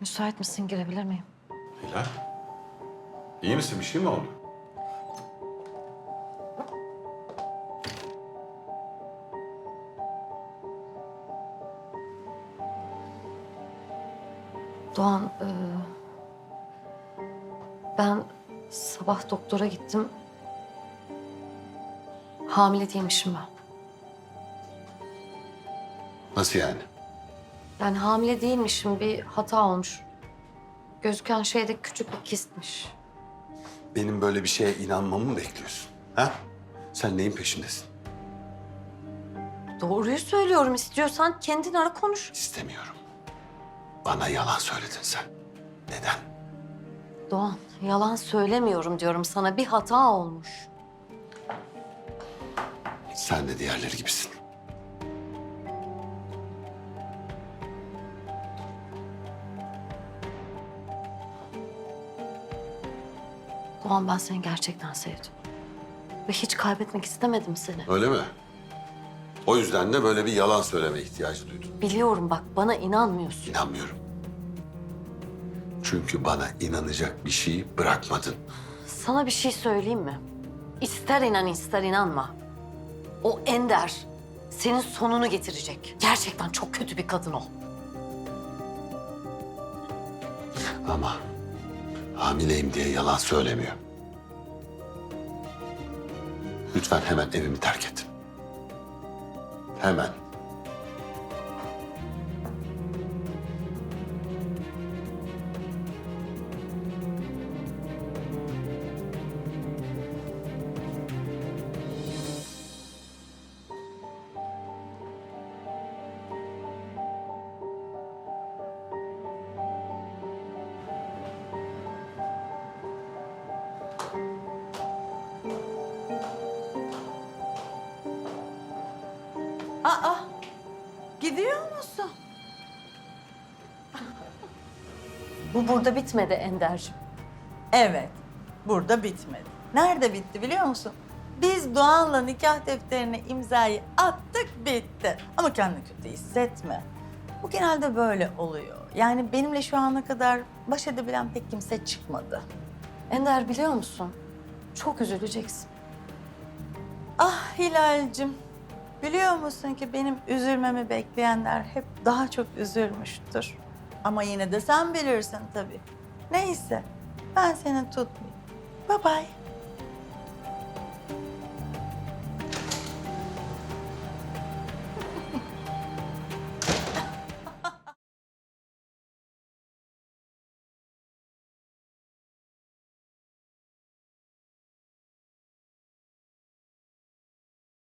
Müsait misin? Girebilir miyim? Hilal, iyi misin? Bir şey mi oldu? Doğan, ben sabah doktora gittim. Hamile değilmişim ben. Nasıl yani? Yani hamile değilmişim, bir hata olmuş. Gözüken şey de küçük bir kistmiş. Benim böyle bir şeye inanmamı mı bekliyorsun? Ha? Sen neyin peşindesin? Doğruyu söylüyorum. İstiyorsan kendin ara konuş. İstemiyorum. Bana yalan söyledin sen. Neden? Doğan, yalan söylemiyorum diyorum sana. Bir hata olmuş. Sen de diğerleri gibisin. Doğan, ben seni gerçekten sevdim. Ve hiç kaybetmek istemedim seni. Öyle mi? O yüzden de böyle bir yalan söyleme ihtiyacı duydun. Biliyorum bak, bana inanmıyorsun. İnanmıyorum. Çünkü bana inanacak bir şey bırakmadın. Sana bir şey söyleyeyim mi? İster inan ister inanma. O Ender senin sonunu getirecek. Gerçekten çok kötü bir kadın o. Ama hamileyim diye yalan söylemiyor. Lütfen hemen evimi terk et. Hemen. Aa, gidiyor musun? Bu burada bitmedi Ender'cim. Evet, burada bitmedi. Nerede bitti biliyor musun? Biz Doğan'la nikah defterine imzayı attık, bitti. Ama kendini kötü hissetme. Bu genelde böyle oluyor. Yani benimle şu ana kadar baş edebilen pek kimse çıkmadı. Ender, biliyor musun? Çok üzüleceksin. Ah Hilal'cim, biliyor musun ki benim üzülmemi bekleyenler hep daha çok üzülmüştür. Ama yine de sen bilirsin tabii. Neyse, ben seni tutmayayım. Bye bye.